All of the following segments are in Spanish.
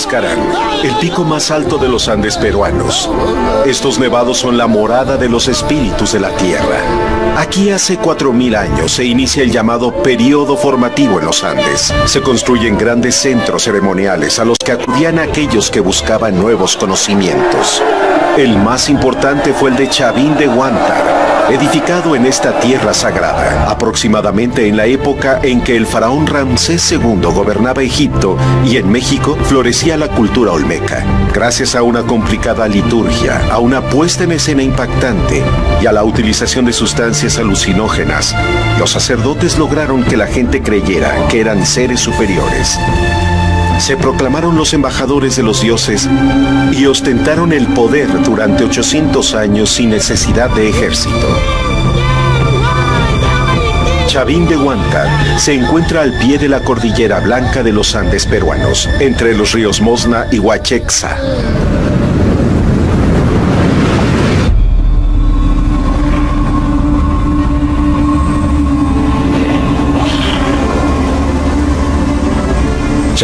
Huascarán, el pico más alto de los Andes peruanos. Estos nevados son la morada de los espíritus de la tierra. Aquí hace 4000 años se inicia el llamado periodo formativo en los Andes. Se construyen grandes centros ceremoniales a los que acudían aquellos que buscaban nuevos conocimientos. El más importante fue el de Chavín de Huántar, edificado en esta tierra sagrada, aproximadamente en la época en que el faraón Ramsés II gobernaba Egipto y en México florecía la cultura olmeca. Gracias a una complicada liturgia, a una puesta en escena impactante y a la utilización de sustancias alucinógenas, los sacerdotes lograron que la gente creyera que eran seres superiores. Se proclamaron los embajadores de los dioses y ostentaron el poder durante 800 años sin necesidad de ejército. Chavín de Huántar se encuentra al pie de la cordillera blanca de los Andes peruanos, entre los ríos Mosna y Huachexa.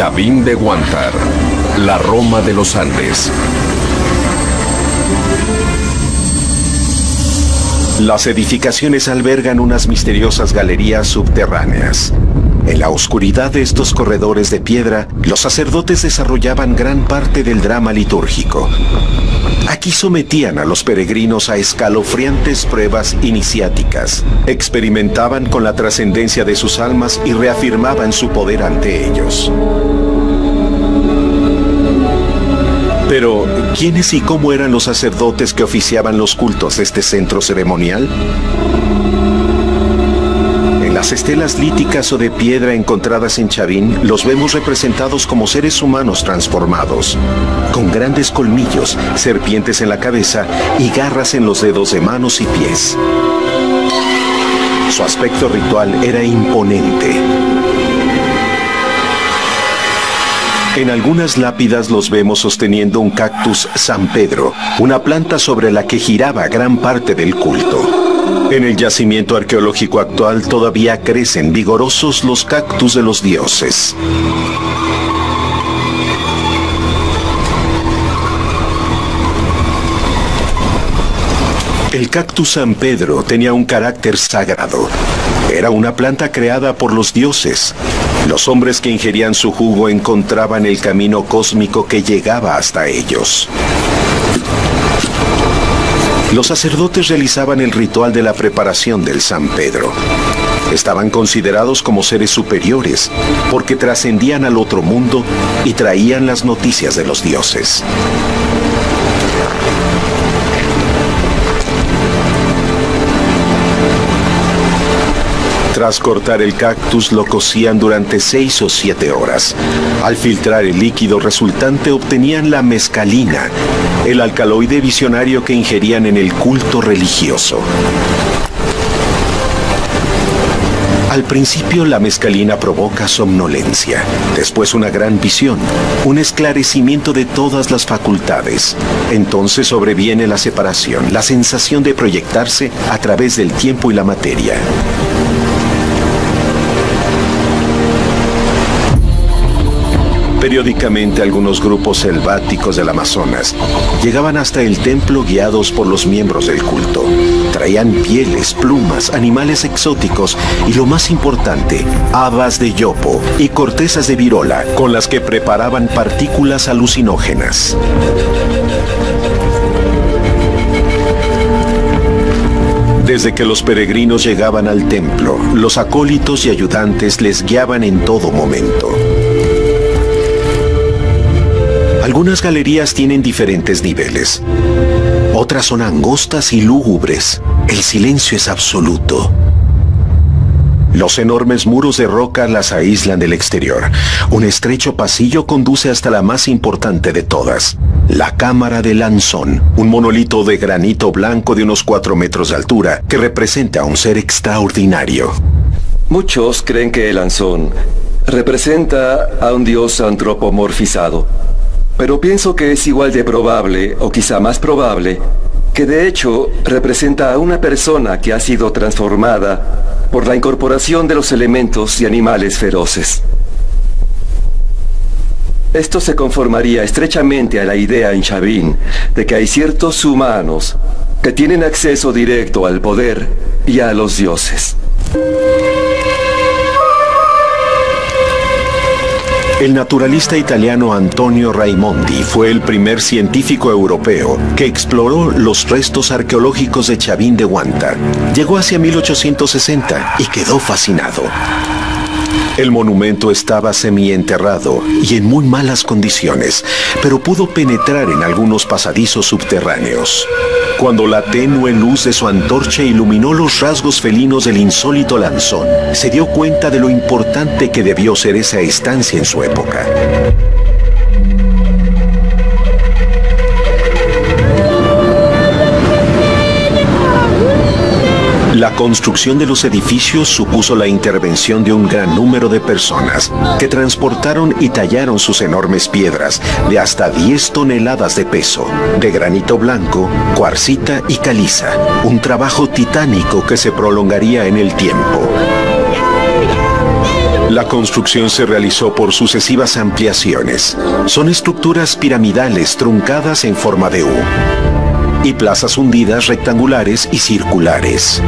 Chavín de Huántar, la Roma de los Andes. Las edificaciones albergan unas misteriosas galerías subterráneas. En la oscuridad de estos corredores de piedra, los sacerdotes desarrollaban gran parte del drama litúrgico. Aquí sometían a los peregrinos a escalofriantes pruebas iniciáticas. Experimentaban con la trascendencia de sus almas y reafirmaban su poder ante ellos. Pero, ¿quiénes y cómo eran los sacerdotes que oficiaban los cultos de este centro ceremonial? En las estelas líticas o de piedra encontradas en Chavín, los vemos representados como seres humanos transformados, con grandes colmillos, serpientes en la cabeza y garras en los dedos de manos y pies. Su aspecto ritual era imponente. En algunas lápidas los vemos sosteniendo un cactus San Pedro, una planta sobre la que giraba gran parte del culto. En el yacimiento arqueológico actual todavía crecen vigorosos los cactus de los dioses. El cactus San Pedro tenía un carácter sagrado. Era una planta creada por los dioses. Los hombres que ingerían su jugo encontraban el camino cósmico que llegaba hasta ellos. Los sacerdotes realizaban el ritual de la preparación del San Pedro. Estaban considerados como seres superiores porque trascendían al otro mundo y traían las noticias de los dioses. Tras cortar el cactus, lo cocían durante 6 o 7 horas. Al filtrar el líquido resultante obtenían la mescalina, el alcaloide visionario que ingerían en el culto religioso. Al principio la mescalina provoca somnolencia, después una gran visión, un esclarecimiento de todas las facultades. Entonces sobreviene la separación, la sensación de proyectarse a través del tiempo y la materia. Periódicamente algunos grupos selváticos del Amazonas llegaban hasta el templo guiados por los miembros del culto. Traían pieles, plumas, animales exóticos y lo más importante, habas de yopo y cortezas de virola con las que preparaban partículas alucinógenas. Desde que los peregrinos llegaban al templo, los acólitos y ayudantes les guiaban en todo momento. Algunas galerías tienen diferentes niveles. Otras son angostas y lúgubres. El silencio es absoluto. Los enormes muros de roca las aíslan del exterior. Un estrecho pasillo conduce hasta la más importante de todas, la Cámara de Lanzón, un monolito de granito blanco de unos 4 metros de altura que representa a un ser extraordinario. Muchos creen que el Lanzón representa a un dios antropomorfizado. Pero pienso que es igual de probable, o quizá más probable, que de hecho representa a una persona que ha sido transformada por la incorporación de los elementos y animales feroces. esto se conformaría estrechamente a la idea en Chavin de que hay ciertos humanos que tienen acceso directo al poder y a los dioses. El naturalista italiano Antonio Raimondi fue el primer científico europeo que exploró los restos arqueológicos de Chavin de Huanta. Llegó hacia 1860 y quedó fascinado. El monumento estaba semienterrado y en muy malas condiciones, pero pudo penetrar en algunos pasadizos subterráneos. Cuando la tenue luz de su antorcha iluminó los rasgos felinos del insólito lanzón, se dio cuenta de lo importante que debió ser esa estancia en su época. La construcción de los edificios supuso la intervención de un gran número de personas que transportaron y tallaron sus enormes piedras de hasta 10 toneladas de peso, de granito blanco, cuarcita y caliza, un trabajo titánico que se prolongaría en el tiempo. La construcción se realizó por sucesivas ampliaciones. Son estructuras piramidales truncadas en forma de U y plazas hundidas rectangulares y circulares.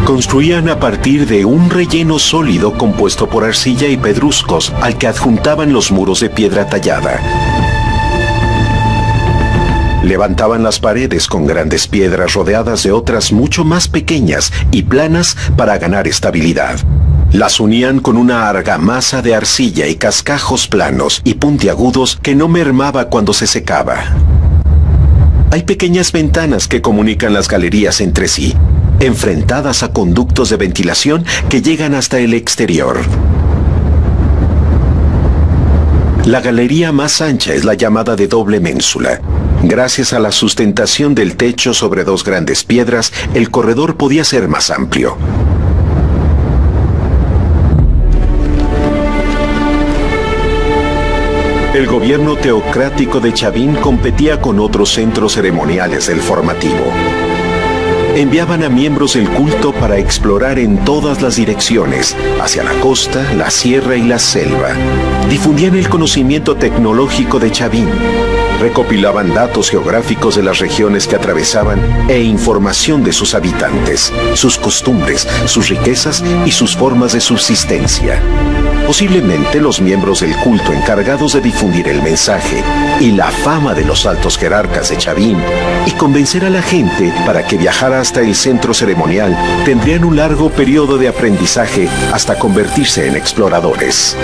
Construían a partir de un relleno sólido compuesto por arcilla y pedruscos al que adjuntaban los muros de piedra tallada. Levantaban las paredes con grandes piedras rodeadas de otras mucho más pequeñas y planas para ganar estabilidad. Las unían con una argamasa de arcilla y cascajos planos y puntiagudos que no mermaba cuando se secaba. Hay pequeñas ventanas que comunican las galerías entre sí, enfrentadas a conductos de ventilación que llegan hasta el exterior. La galería más ancha es la llamada de doble ménsula. Gracias a la sustentación del techo sobre dos grandes piedras, el corredor podía ser más amplio. El gobierno teocrático de Chavin competía con otros centros ceremoniales del formativo. Enviaban a miembros del culto para explorar en todas las direcciones, hacia la costa, la sierra y la selva. Difundían el conocimiento tecnológico de Chavin. Recopilaban datos geográficos de las regiones que atravesaban e información de sus habitantes, sus costumbres, sus riquezas y sus formas de subsistencia. Posiblemente los miembros del culto encargados de difundir el mensaje y la fama de los altos jerarcas de Chavin y convencer a la gente para que viajara hasta el centro ceremonial tendrían un largo periodo de aprendizaje hasta convertirse en exploradores.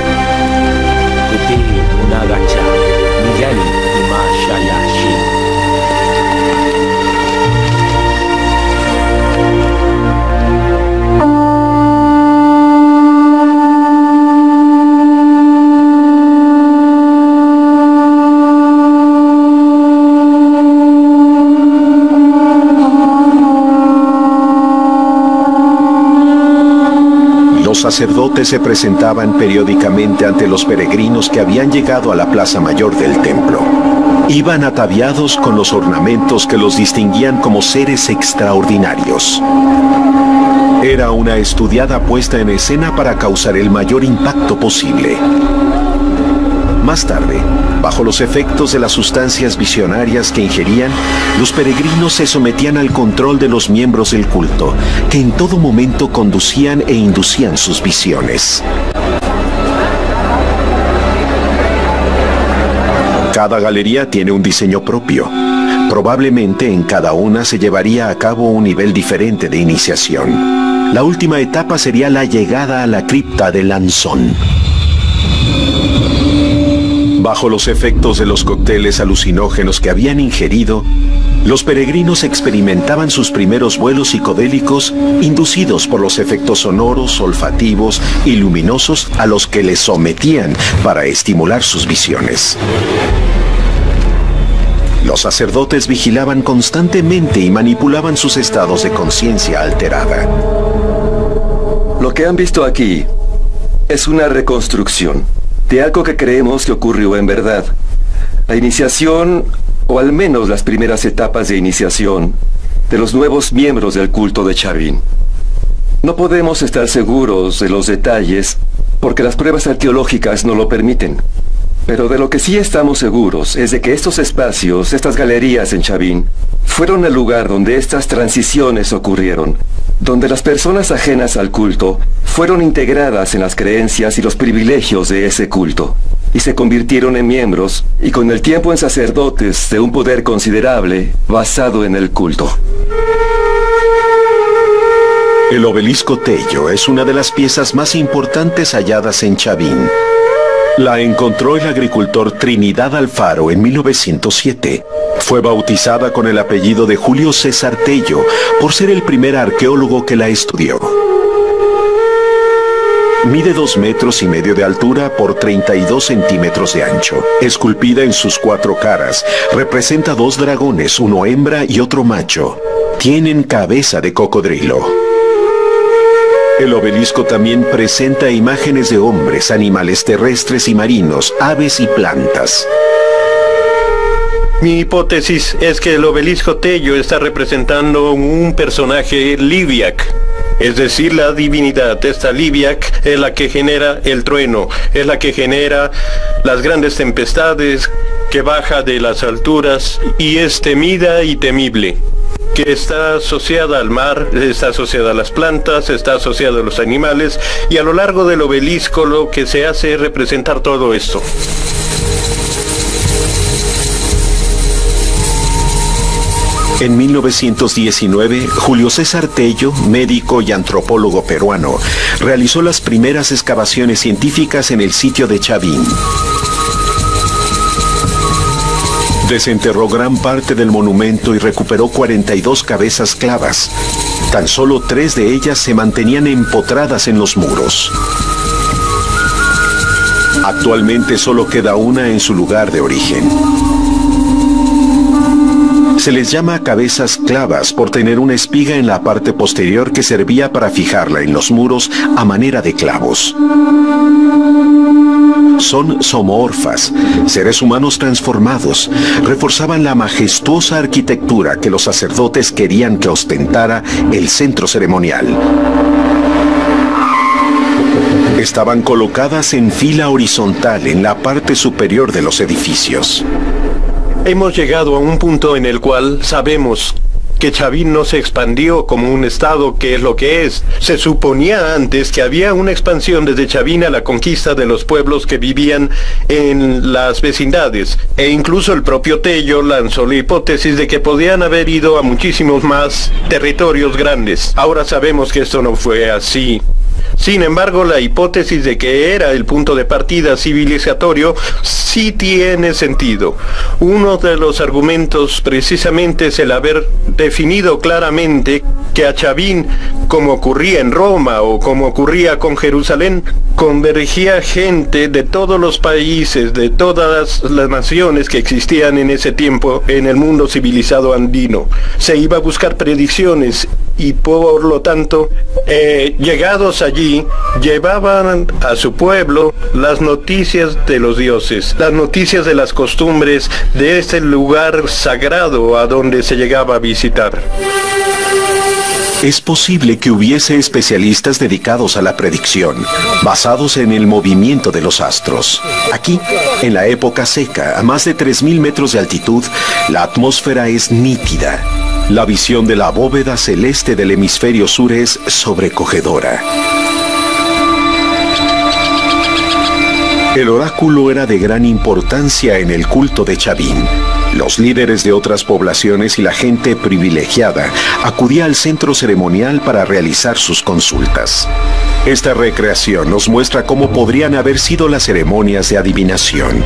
Los sacerdotes se presentaban periódicamente ante los peregrinos que habían llegado a la plaza mayor del templo. Iban ataviados con los ornamentos que los distinguían como seres extraordinarios. Era una estudiada puesta en escena para causar el mayor impacto posible. Más tarde, bajo los efectos de las sustancias visionarias que ingerían, los peregrinos se sometían al control de los miembros del culto, que en todo momento conducían e inducían sus visiones. Cada galería tiene un diseño propio. Probablemente en cada una se llevaría a cabo un nivel diferente de iniciación. La última etapa sería la llegada a la cripta del Lanzón. Bajo los efectos de los cócteles alucinógenos que habían ingerido, los peregrinos experimentaban sus primeros vuelos psicodélicos inducidos por los efectos sonoros, olfativos y luminosos a los que les sometían para estimular sus visiones. Los sacerdotes vigilaban constantemente y manipulaban sus estados de conciencia alterada. Lo que han visto aquí es una reconstrucción de algo que creemos que ocurrió en verdad. La iniciación, o al menos las primeras etapas de iniciación, de los nuevos miembros del culto de Chavin. No podemos estar seguros de los detalles, porque las pruebas arqueológicas no lo permiten. Pero de lo que sí estamos seguros es de que estos espacios, estas galerías en Chavín, fueron el lugar donde estas transiciones ocurrieron, donde las personas ajenas al culto fueron integradas en las creencias y los privilegios de ese culto, y se convirtieron en miembros, y con el tiempo en sacerdotes de un poder considerable basado en el culto. El obelisco Tello es una de las piezas más importantes halladas en Chavín. La encontró el agricultor Trinidad Alfaro en 1907. Fue bautizada con el apellido de Julio César Tello por ser el primer arqueólogo que la estudió. Mide 2,5 metros de altura por 32 centímetros de ancho. Esculpida en sus 4 caras, representa 2 dragones, uno hembra y otro macho. Tienen cabeza de cocodrilo. El obelisco también presenta imágenes de hombres, animales terrestres y marinos, aves y plantas. Mi hipótesis es que el obelisco Tello está representando un personaje Liviac, es decir, la divinidad. Esta Liviac es la que genera el trueno, es la que genera las grandes tempestades, que baja de las alturas y es temida y temible, que está asociada al mar, está asociada a las plantas, está asociada a los animales, y a lo largo del obelisco lo que se hace es representar todo esto. En 1919, Julio César Tello, médico y antropólogo peruano, realizó las primeras excavaciones científicas en el sitio de Chavín. Desenterró gran parte del monumento y recuperó 42 cabezas clavas. Tan solo 3 de ellas se mantenían empotradas en los muros. Actualmente solo queda una en su lugar de origen. Se les llama cabezas clavas por tener una espiga en la parte posterior que servía para fijarla en los muros a manera de clavos. Son zoomorfas, seres humanos transformados. Reforzaban la majestuosa arquitectura que los sacerdotes querían que ostentara el centro ceremonial. Estaban colocadas en fila horizontal en la parte superior de los edificios. Hemos llegado a un punto en el cual sabemos que Chavín no se expandió como un estado que es lo que es. Se suponía antes que había una expansión desde Chavín a la conquista de los pueblos que vivían en las vecindades. E incluso el propio Tello lanzó la hipótesis de que podían haber ido a muchísimos más territorios grandes. Ahora sabemos que esto no fue así. Sin embargo, la hipótesis de que era el punto de partida civilizatorio sí tiene sentido. Uno de los argumentos precisamente es el haber definido claramente que a Chavín, como ocurría en Roma o como ocurría con Jerusalén, convergía gente de todos los países, de todas las naciones que existían en ese tiempo en el mundo civilizado andino. Se iba a buscar predicciones y por lo tanto, llegados allí, llevaban a su pueblo las noticias de los dioses, las noticias de las costumbres de este lugar sagrado a donde se llegaba a visitar. Es posible que hubiese especialistas dedicados a la predicción, basados en el movimiento de los astros. Aquí, en la época seca, a más de 3.000 metros de altitud, la atmósfera es nítida. La visión de la bóveda celeste del hemisferio sur es sobrecogedora. El oráculo era de gran importancia en el culto de Chavín. Los líderes de otras poblaciones y la gente privilegiada acudía al centro ceremonial para realizar sus consultas. Esta recreación nos muestra cómo podrían haber sido las ceremonias de adivinación.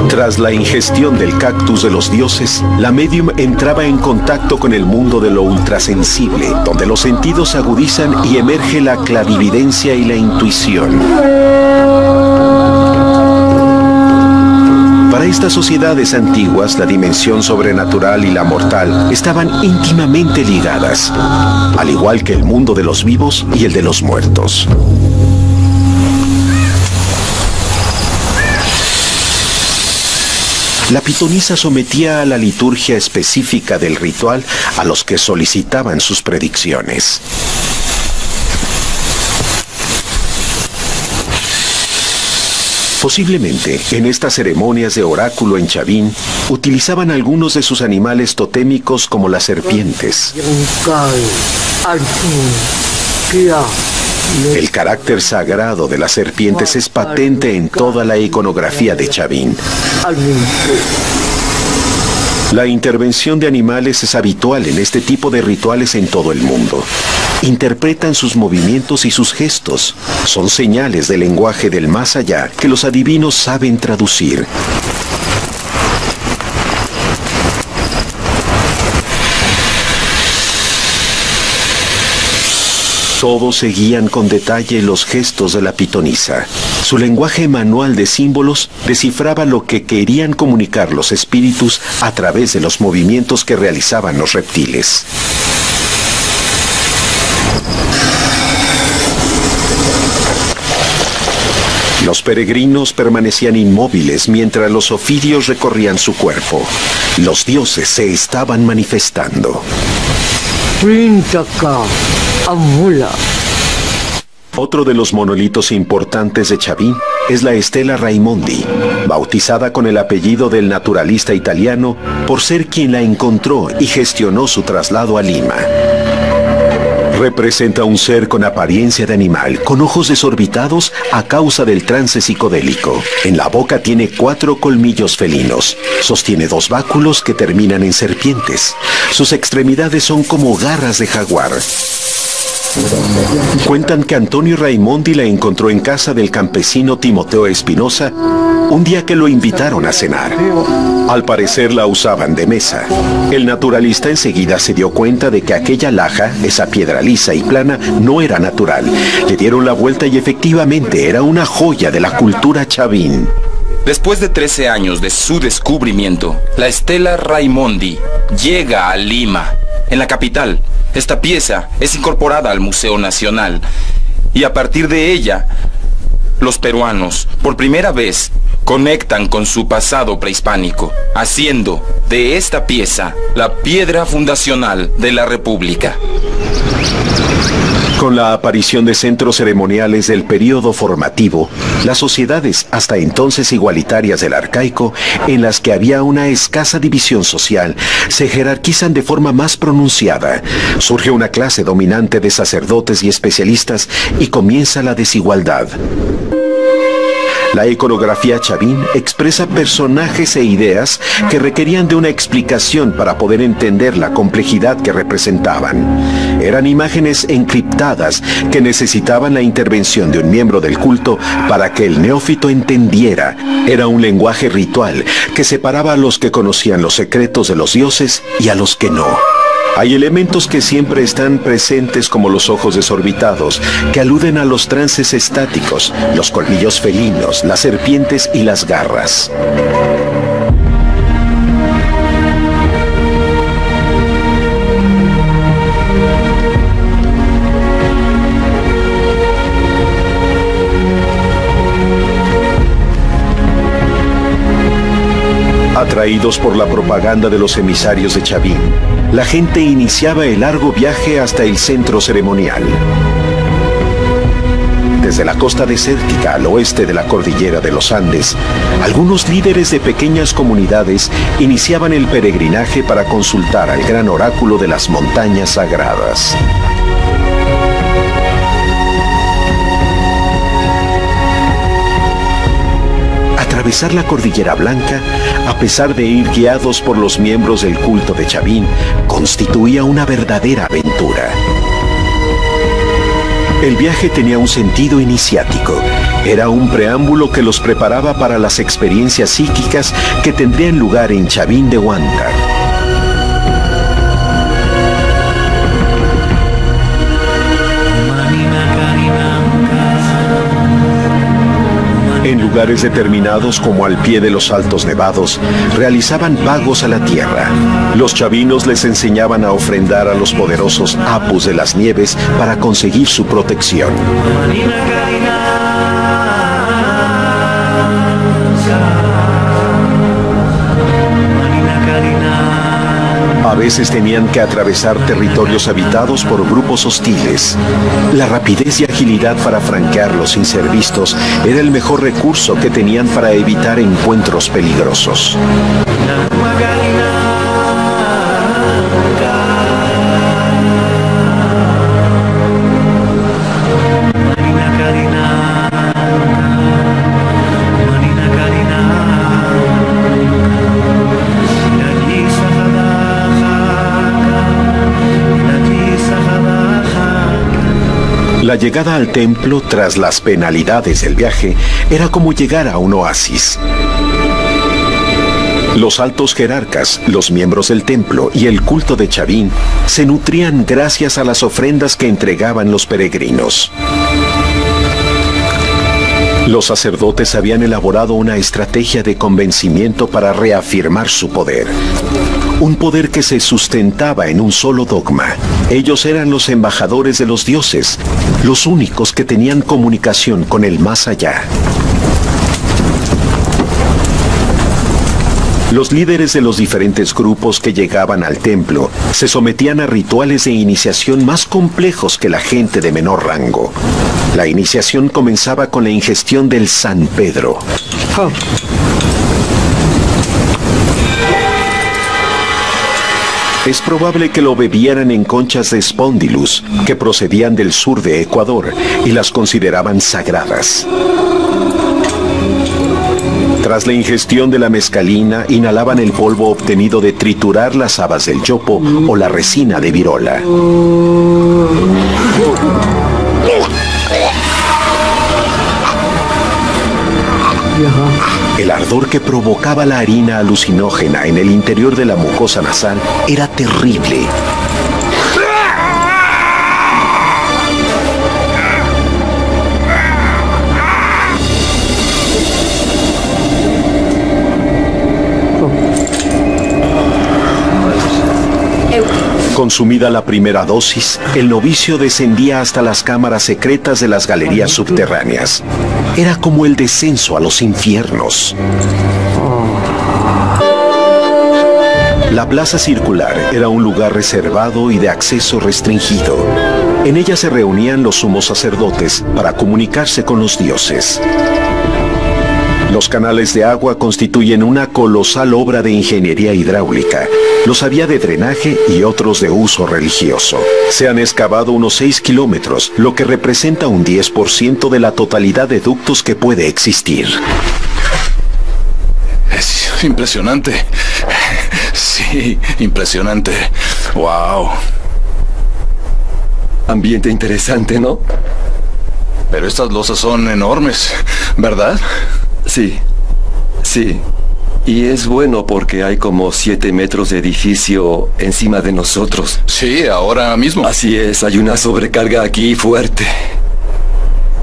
Tras la ingestión del cactus de los dioses, la médium entraba en contacto con el mundo de lo ultrasensible, donde los sentidos se agudizan y emerge la clarividencia y la intuición. Para estas sociedades antiguas, la dimensión sobrenatural y la mortal estaban íntimamente ligadas, al igual que el mundo de los vivos y el de los muertos. La pitonisa sometía a la liturgia específica del ritual a los que solicitaban sus predicciones. Posiblemente, en estas ceremonias de oráculo en Chavin, utilizaban algunos de sus animales totémicos como las serpientes. El carácter sagrado de las serpientes es patente en toda la iconografía de Chavin. La intervención de animales es habitual en este tipo de rituales en todo el mundo. Interpretan sus movimientos y sus gestos. Son señales del lenguaje del más allá que los adivinos saben traducir. Todos seguían con detalle los gestos de la pitonisa. Su lenguaje manual de símbolos descifraba lo que querían comunicar los espíritus a través de los movimientos que realizaban los reptiles. Los peregrinos permanecían inmóviles mientras los ofidios recorrían su cuerpo. Los dioses se estaban manifestando. Otro de los monolitos importantes de Chavin es la Estela Raimondi, bautizada con el apellido del naturalista italiano por ser quien la encontró y gestionó su traslado a Lima. Representa un ser con apariencia de animal, con ojos desorbitados a causa del trance psicodélico. En la boca tiene 4 colmillos felinos. Sostiene 2 báculos que terminan en serpientes. Sus extremidades son como garras de jaguar. Cuentan que Antonio Raimondi la encontró en casa del campesino Timoteo Espinosa un día que lo invitaron a cenar. Al parecer la usaban de mesa. El naturalista enseguida se dio cuenta de que aquella laja, esa piedra lisa y plana, no era natural. Le dieron la vuelta y efectivamente era una joya de la cultura Chavin. Después de 13 años de su descubrimiento, la Estela Raimondi llega a Lima, en la capital. Esta pieza es incorporada al Museo Nacional y a partir de ella, los peruanos, por primera vez, conectan con su pasado prehispánico, haciendo de esta pieza la piedra fundacional de la República. Con la aparición de centros ceremoniales del período formativo, las sociedades hasta entonces igualitarias del arcaico, en las que había una escasa división social, se jerarquizan de forma más pronunciada. Surge una clase dominante de sacerdotes y especialistas y comienza la desigualdad. La iconografía Chavin expresa personajes e ideas que requerían de una explicación para poder entender la complejidad que representaban. Eran imágenes encriptadas que necesitaban la intervención de un miembro del culto para que el neófito entendiera. Era un lenguaje ritual que separaba a los que conocían los secretos de los dioses y a los que no. Hay elementos que siempre están presentes como los ojos desorbitados, que aluden a los trances estáticos, los colmillos felinos, las serpientes y las garras. Atraídos por la propaganda de los emisarios de Chavin, la gente iniciaba el largo viaje hasta el centro ceremonial. Desde la costa desértica al oeste de la cordillera de los Andes, algunos líderes de pequeñas comunidades iniciaban el peregrinaje para consultar al gran oráculo de las montañas sagradas. Atravesar la Cordillera Blanca, a pesar de ir guiados por los miembros del culto de Chavin, constituía una verdadera aventura. El viaje tenía un sentido iniciático. Era un preámbulo que los preparaba para las experiencias psíquicas que tendrían lugar en Chavin de Huántar. En lugares determinados como al pie de los altos nevados, realizaban pagos a la tierra. Los chavinos les enseñaban a ofrendar a los poderosos apus de las nieves para conseguir su protección. A veces tenían que atravesar territorios habitados por grupos hostiles. La rapidez y agilidad para franquearlos sin ser vistos era el mejor recurso que tenían para evitar encuentros peligrosos. La llegada al templo tras las penalidades del viaje era como llegar a un oasis. Los altos jerarcas, los miembros del templo y el culto de Chavín se nutrían gracias a las ofrendas que entregaban los peregrinos. Los sacerdotes habían elaborado una estrategia de convencimiento para reafirmar su poder. Un poder que se sustentaba en un solo dogma. Ellos eran los embajadores de los dioses, los únicos que tenían comunicación con el más allá. Los líderes de los diferentes grupos que llegaban al templo se sometían a rituales de iniciación más complejos que la gente de menor rango. La iniciación comenzaba con la ingestión del San Pedro. Es probable que lo bebieran en conchas de Spondylus, que procedían del sur de Ecuador, y las consideraban sagradas. Tras la ingestión de la mescalina, inhalaban el polvo obtenido de triturar las habas del yopo o la resina de virola. El ardor que provocaba la harina alucinógena en el interior de la mucosa nasal era terrible. Consumida la primera dosis, el novicio descendía hasta las cámaras secretas de las galerías subterráneas. Era como el descenso a los infiernos. La plaza circular era un lugar reservado y de acceso restringido. En ella se reunían los sumos sacerdotes para comunicarse con los dioses. Los canales de agua constituyen una colosal obra de ingeniería hidráulica. Los había de drenaje y otros de uso religioso. Se han excavado unos 6 kilómetros, lo que representa un 10% de la totalidad de ductos que puede existir. Es impresionante. Sí, impresionante. ¡Wow! Ambiente interesante, ¿no? Pero estas losas son enormes, ¿verdad? Sí, sí. Y es bueno porque hay como 7 metros de edificio encima de nosotros. Sí, ahora mismo. Así es, hay una sobrecarga aquí fuerte.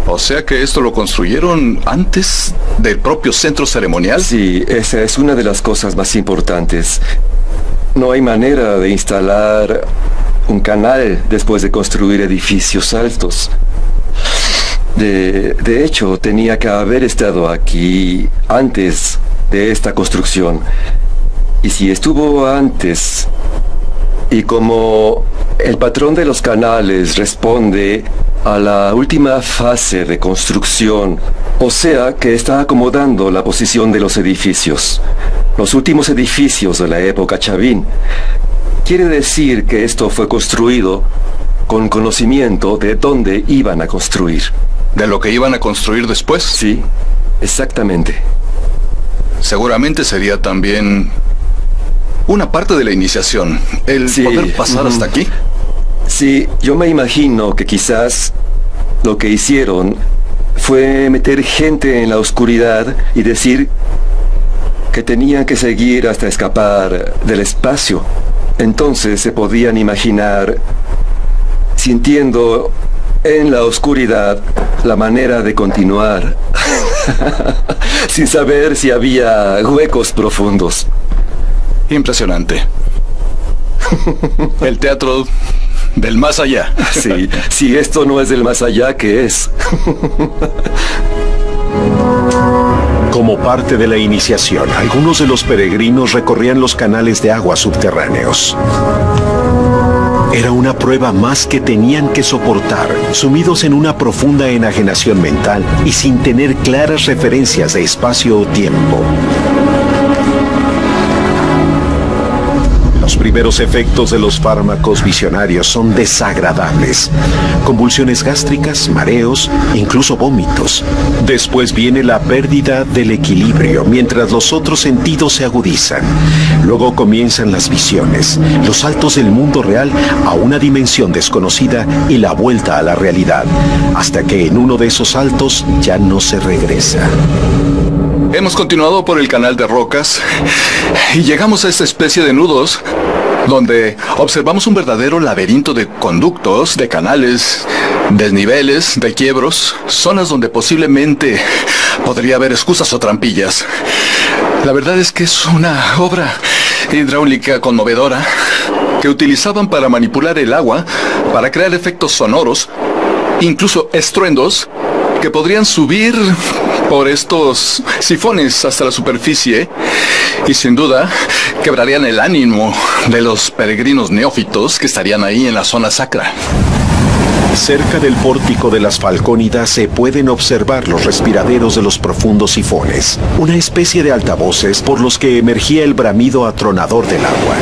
O sea que esto lo construyeron antes del propio centro ceremonial. Sí, esa es una de las cosas más importantes. No hay manera de instalar un canal después de construir edificios altos. De hecho, tenía que haber estado aquí antes de esta construcción. Y si estuvo antes, y como el patrón de los canales responde a la última fase de construcción, o sea que está acomodando la posición de los edificios, los últimos edificios de la época Chavín, quiere decir que esto fue construido con conocimiento de dónde iban a construir. ¿De lo que iban a construir después? Sí, exactamente. Seguramente sería también una parte de la iniciación, el Sí. poder pasar hasta aquí. Sí, yo me imagino que quizás lo que hicieron fue meter gente en la oscuridad y decir que tenían que seguir hasta escapar del espacio. Entonces se podían imaginar sintiendo en la oscuridad la manera de continuar sin saber si había huecos profundos. Impresionante. El teatro del más allá. Sí, si esto no es del más allá, ¿qué es? Como parte de la iniciación, algunos de los peregrinos recorrían los canales de agua subterráneos. Era una prueba más que tenían que soportar, sumidos en una profunda enajenación mental y sin tener claras referencias de espacio o tiempo. Los primeros efectos de los fármacos visionarios son desagradables. Convulsiones gástricas, mareos, incluso vómitos. Después viene la pérdida del equilibrio, mientras los otros sentidos se agudizan. Luego comienzan las visiones, los saltos del mundo real a una dimensión desconocida y la vuelta a la realidad, hasta que en uno de esos saltos ya no se regresa. Hemos continuado por el canal de rocas y llegamos a esta especie de nudos donde observamos un verdadero laberinto de conductos, de canales, desniveles, de quiebros, zonas donde posiblemente podría haber excusas o trampillas. La verdad es que es una obra hidráulica conmovedora que utilizaban para manipular el agua, para crear efectos sonoros, incluso estruendos que podrían subir por estos sifones hasta la superficie y sin duda quebrarían el ánimo de los peregrinos neófitos que estarían ahí en la zona sacra. Cerca del pórtico de las Falcónidas se pueden observar los respiraderos de los profundos sifones, una especie de altavoces por los que emergía el bramido atronador del agua.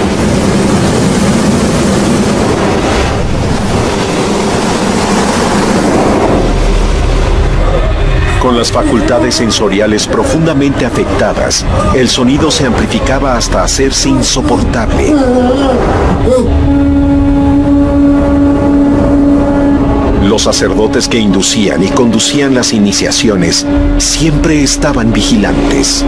Con las facultades sensoriales profundamente afectadas, el sonido se amplificaba hasta hacerse insoportable. Los sacerdotes que inducían y conducían las iniciaciones siempre estaban vigilantes.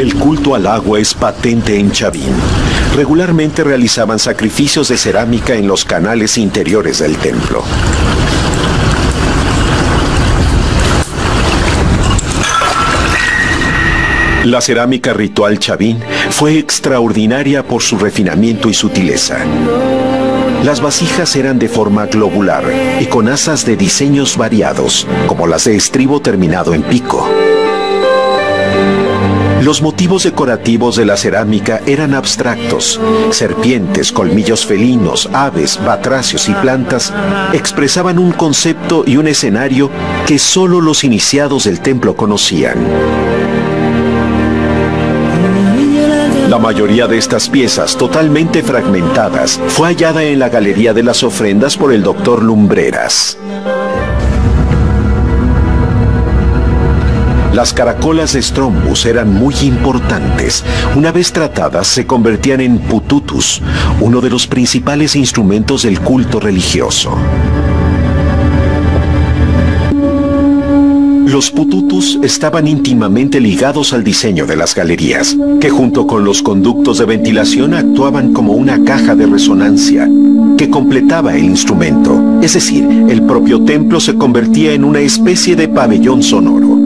El culto al agua es patente en Chavín. Regularmente realizaban sacrificios de cerámica en los canales interiores del templo. La cerámica ritual Chavín fue extraordinaria por su refinamiento y sutileza. Las vasijas eran de forma globular y con asas de diseños variados, como las de estribo terminado en pico. Los motivos decorativos de la cerámica eran abstractos. Serpientes, colmillos felinos, aves, batracios y plantas expresaban un concepto y un escenario que solo los iniciados del templo conocían. La mayoría de estas piezas, totalmente fragmentadas, fue hallada en la Galería de las Ofrendas por el Dr. Lumbreras. Las caracolas de Strombus eran muy importantes. Una vez tratadas, se convertían en pututus, uno de los principales instrumentos del culto religioso. Los pututus estaban íntimamente ligados al diseño de las galerías, que junto con los conductos de ventilación actuaban como una caja de resonancia que completaba el instrumento. Es decir, el propio templo se convertía en una especie de pabellón sonoro.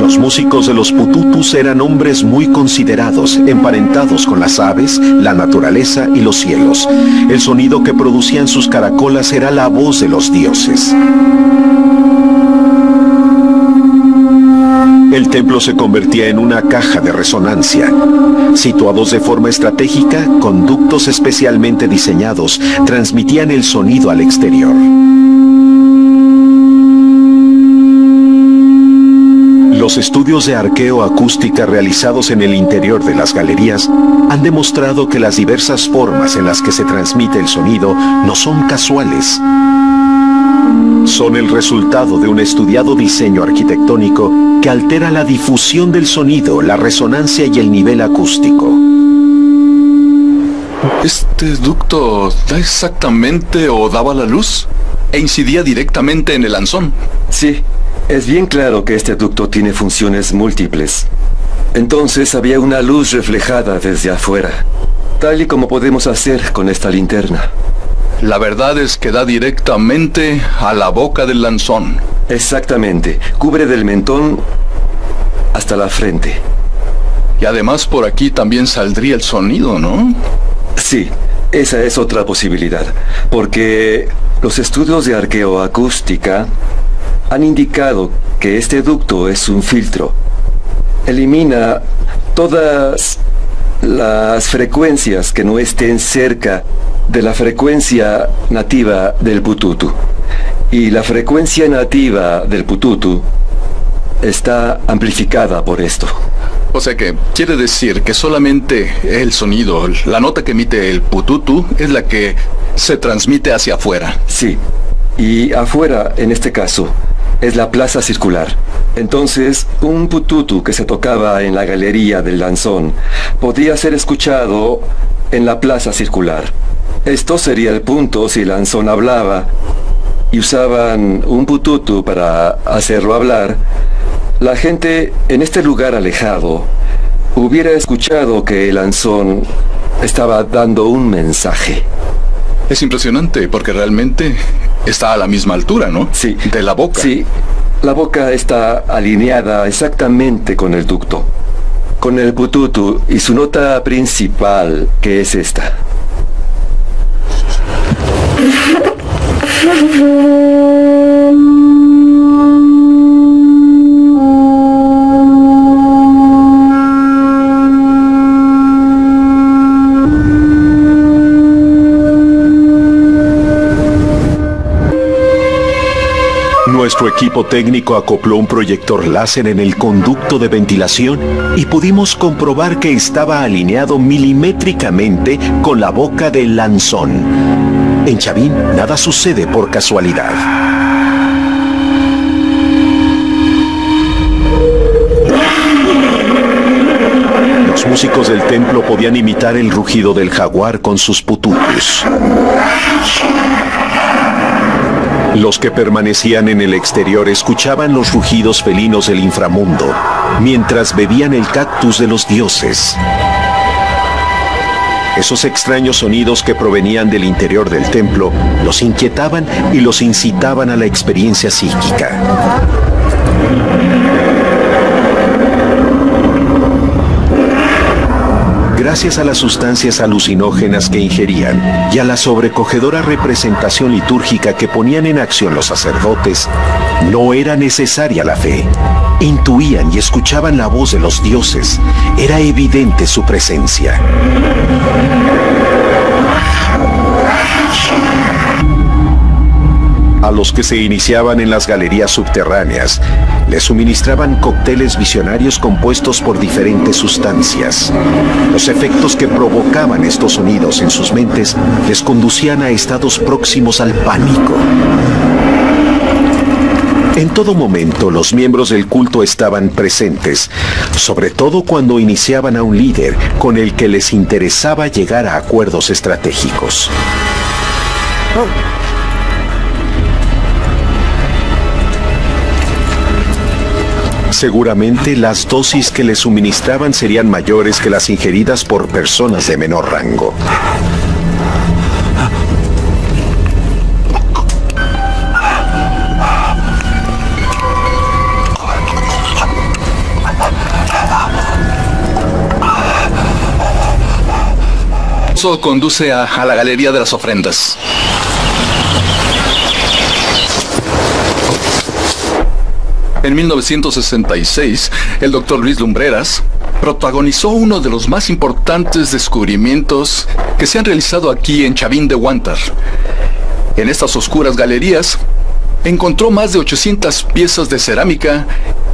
Los músicos de los pututus eran hombres muy considerados, emparentados con las aves, la naturaleza y los cielos. El sonido que producían sus caracolas era la voz de los dioses. El templo se convertía en una caja de resonancia. Situados de forma estratégica, conductos especialmente diseñados transmitían el sonido al exterior. Los estudios de arqueoacústica realizados en el interior de las galerías han demostrado que las diversas formas en las que se transmite el sonido no son casuales. Son el resultado de un estudiado diseño arquitectónico que altera la difusión del sonido, la resonancia y el nivel acústico. ¿Este ducto da exactamente o daba la luz? E incidía directamente en el anzón. Sí. Es bien claro que este ducto tiene funciones múltiples. Entonces había una luz reflejada desde afuera, tal y como podemos hacer con esta linterna. La verdad es que da directamente a la boca del lanzón. Exactamente. Cubre del mentón hasta la frente. Y además por aquí también saldría el sonido, ¿no? Sí, esa es otra posibilidad, porque los estudios de arqueoacústica han indicado que este ducto es un filtro. Elimina todas las frecuencias que no estén cerca de la frecuencia nativa del pututu. Y la frecuencia nativa del pututu está amplificada por esto. O sea que quiere decir que solamente el sonido, la nota que emite el pututu, es la que se transmite hacia afuera. Sí, y afuera, en este caso, es la plaza circular. Entonces, un pututu que se tocaba en la galería del Lanzón podía ser escuchado en la plaza circular. Esto sería el punto si Lanzón hablaba y usaban un pututu para hacerlo hablar. La gente en este lugar alejado hubiera escuchado que el Lanzón estaba dando un mensaje. Es impresionante porque realmente está a la misma altura, ¿no? Sí. De la boca. Sí, la boca está alineada exactamente con el ducto, con el pututu y su nota principal, que es esta. Nuestro equipo técnico acopló un proyector láser en el conducto de ventilación y pudimos comprobar que estaba alineado milimétricamente con la boca del Lanzón. En Chavín, nada sucede por casualidad. Los músicos del templo podían imitar el rugido del jaguar con sus pututus. Los que permanecían en el exterior escuchaban los rugidos felinos del inframundo, mientras bebían el cactus de los dioses. Esos extraños sonidos que provenían del interior del templo los inquietaban y los incitaban a la experiencia psíquica. Gracias a las sustancias alucinógenas que ingerían y a la sobrecogedora representación litúrgica que ponían en acción los sacerdotes, no era necesaria la fe. Intuían y escuchaban la voz de los dioses. Era evidente su presencia. A los que se iniciaban en las galerías subterráneas, les suministraban cócteles visionarios compuestos por diferentes sustancias. Los efectos que provocaban estos sonidos en sus mentes les conducían a estados próximos al pánico. En todo momento, los miembros del culto estaban presentes, sobre todo cuando iniciaban a un líder con el que les interesaba llegar a acuerdos estratégicos. Seguramente las dosis que les suministraban serían mayores que las ingeridas por personas de menor rango. Eso conduce a la galería de las ofrendas. En 1966, el Dr. Luis Lumbreras protagonizó uno de los más importantes descubrimientos que se han realizado aquí en Chavín de Huántar. En estas oscuras galerías, encontró más de 800 piezas de cerámica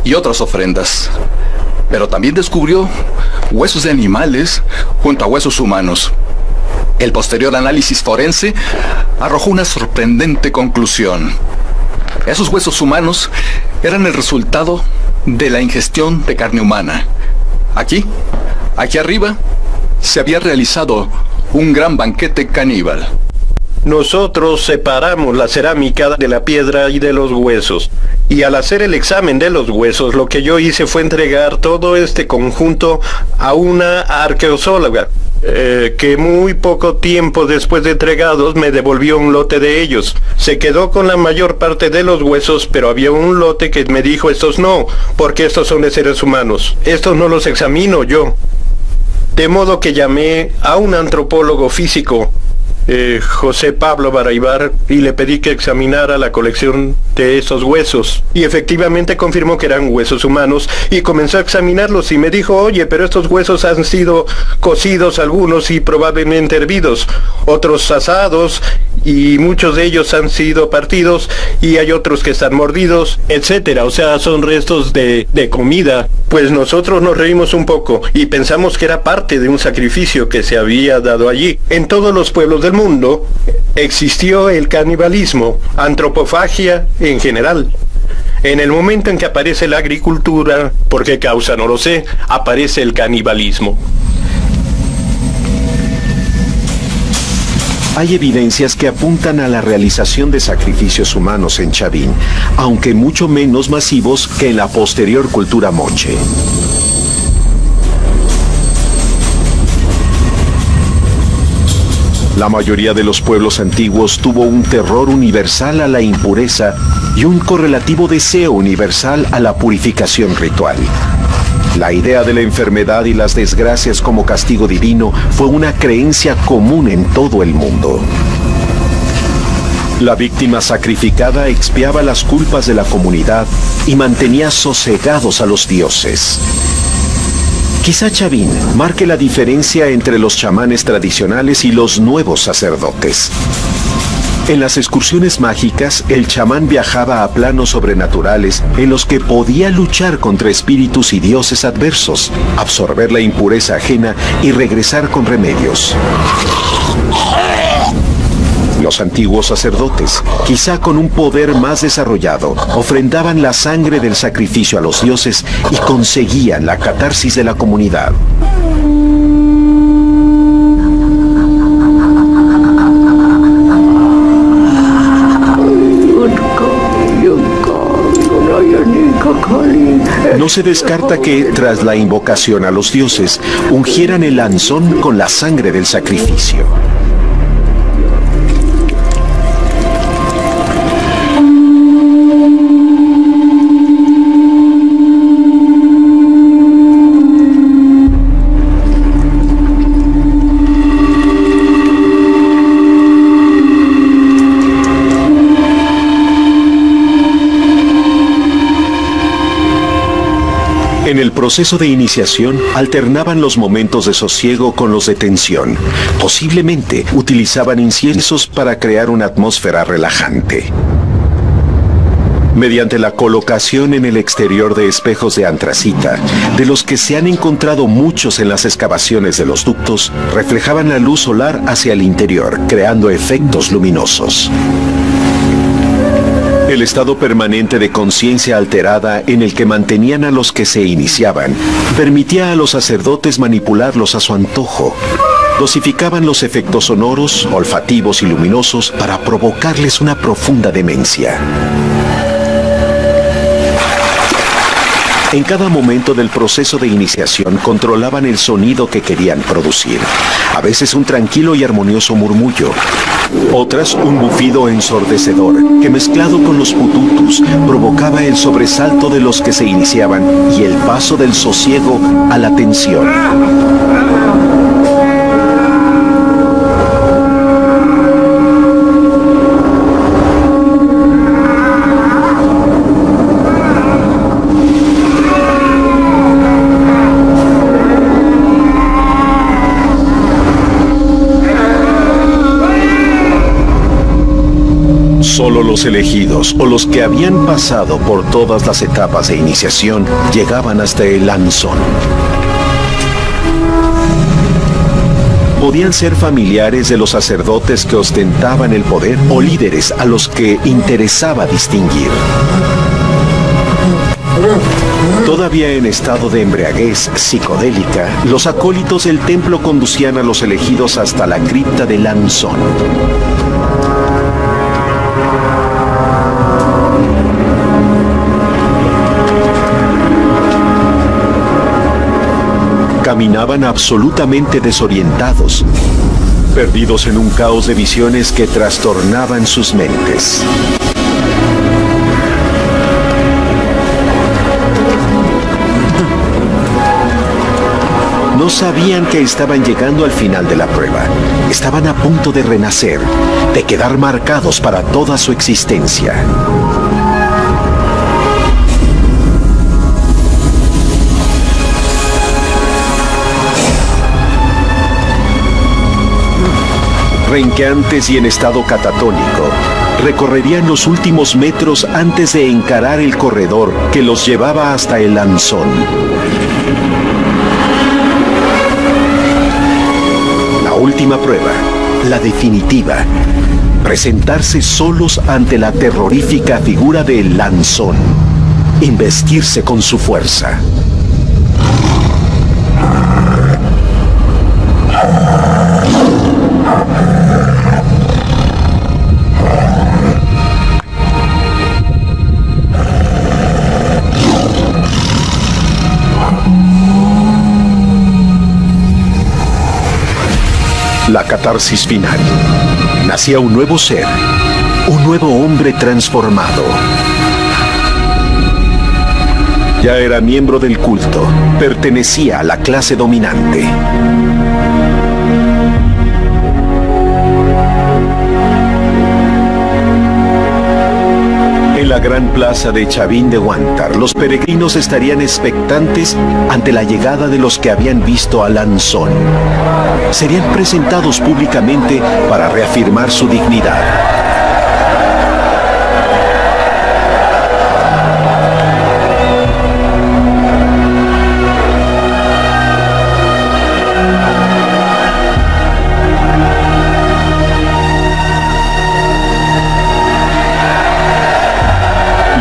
y otras ofrendas. Pero también descubrió huesos de animales junto a huesos humanos. El posterior análisis forense arrojó una sorprendente conclusión. Esos huesos humanos eran el resultado de la ingestión de carne humana. Aquí arriba, se había realizado un gran banquete caníbal. Nosotros separamos la cerámica de la piedra y de los huesos. Y al hacer el examen de los huesos, lo que yo hice fue entregar todo este conjunto a una arqueozoóloga. que muy poco tiempo después de entregados me devolvió un lote de ellos. Se quedó con la mayor parte de los huesos, pero había un lote que me dijo: estos no, porque estos son de seres humanos. Estos no los examino yo. De modo que llamé a un antropólogo físico, José Pablo Baraybar, y le pedí que examinara la colección de esos huesos. Y efectivamente confirmó que eran huesos humanos, y comenzó a examinarlos y me dijo: oye, pero estos huesos han sido cocidos algunos y probablemente hervidos, otros asados, y muchos de ellos han sido partidos, y hay otros que están mordidos, etcétera. O sea, son restos de comida. Pues nosotros nos reímos un poco y pensamos que era parte de un sacrificio que se había dado allí. En todos los pueblos del mundo existió el canibalismo, antropofagia en general. En el momento en que aparece la agricultura, ¿por qué causa? No lo sé, aparece el canibalismo. Hay evidencias que apuntan a la realización de sacrificios humanos en Chavín, aunque mucho menos masivos que en la posterior cultura moche. La mayoría de los pueblos antiguos tuvo un terror universal a la impureza y un correlativo deseo universal a la purificación ritual. La idea de la enfermedad y las desgracias como castigo divino fue una creencia común en todo el mundo. La víctima sacrificada expiaba las culpas de la comunidad y mantenía sosegados a los dioses. Quizá Chavín marque la diferencia entre los chamanes tradicionales y los nuevos sacerdotes. En las excursiones mágicas, el chamán viajaba a planos sobrenaturales en los que podía luchar contra espíritus y dioses adversos, absorber la impureza ajena y regresar con remedios. Los antiguos sacerdotes, quizá con un poder más desarrollado, ofrendaban la sangre del sacrificio a los dioses y conseguían la catarsis de la comunidad. No se descarta que, tras la invocación a los dioses, ungieran el lanzón con la sangre del sacrificio. En el proceso de iniciación, alternaban los momentos de sosiego con los de tensión. Posiblemente utilizaban inciensos para crear una atmósfera relajante. Mediante la colocación en el exterior de espejos de antracita, de los que se han encontrado muchos en las excavaciones de los ductos, reflejaban la luz solar hacia el interior, creando efectos luminosos. El estado permanente de conciencia alterada en el que mantenían a los que se iniciaban permitía a los sacerdotes manipularlos a su antojo. Dosificaban los efectos sonoros, olfativos y luminosos para provocarles una profunda demencia. En cada momento del proceso de iniciación controlaban el sonido que querían producir. A veces un tranquilo y armonioso murmullo. Otras un bufido ensordecedor que, mezclado con los pututus, provocaba el sobresalto de los que se iniciaban y el paso del sosiego a la tensión. Solo los elegidos o los que habían pasado por todas las etapas de iniciación llegaban hasta el lanzón. Podían ser familiares de los sacerdotes que ostentaban el poder o líderes a los que interesaba distinguir. Todavía en estado de embriaguez psicodélica, los acólitos del templo conducían a los elegidos hasta la cripta del lanzón. caminaban absolutamente desorientados, perdidos en un caos de visiones que trastornaban sus mentes. No sabían que estaban llegando al final de la prueba. Estaban a punto de renacer, de quedar marcados para toda su existencia. Renqueantes y en estado catatónico, recorrerían los últimos metros antes de encarar el corredor que los llevaba hasta el Lanzón. La última prueba, la definitiva, presentarse solos ante la terrorífica figura del Lanzón, investirse con su fuerza. La catarsis final. Nacía un nuevo ser, un nuevo hombre transformado. Ya era miembro del culto, pertenecía a la clase dominante. En la gran plaza de Chavín de Huántar, los peregrinos estarían expectantes ante la llegada de los que habían visto a Lanzón. Serían presentados públicamente para reafirmar su dignidad.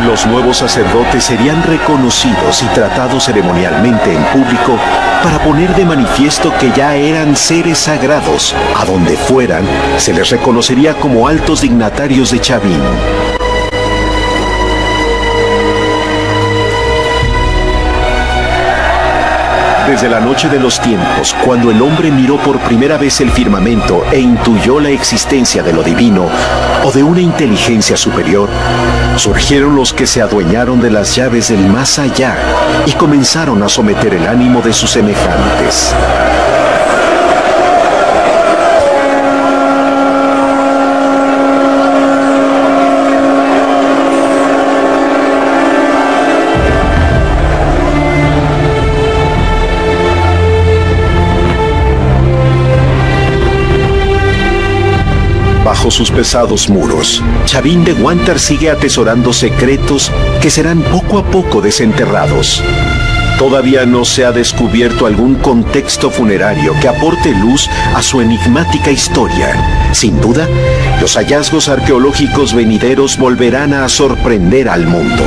Los nuevos sacerdotes serían reconocidos y tratados ceremonialmente en público para poner de manifiesto que ya eran seres sagrados. A donde fueran, se les reconocería como altos dignatarios de Chavín. Desde la noche de los tiempos, cuando el hombre miró por primera vez el firmamento e intuyó la existencia de lo divino o de una inteligencia superior, surgieron los que se adueñaron de las llaves del más allá y comenzaron a someter el ánimo de sus semejantes. Bajo sus pesados muros, Chavín de Huántar sigue atesorando secretos que serán poco a poco desenterrados. Todavía no se ha descubierto algún contexto funerario que aporte luz a su enigmática historia. Sin duda, los hallazgos arqueológicos venideros volverán a sorprender al mundo.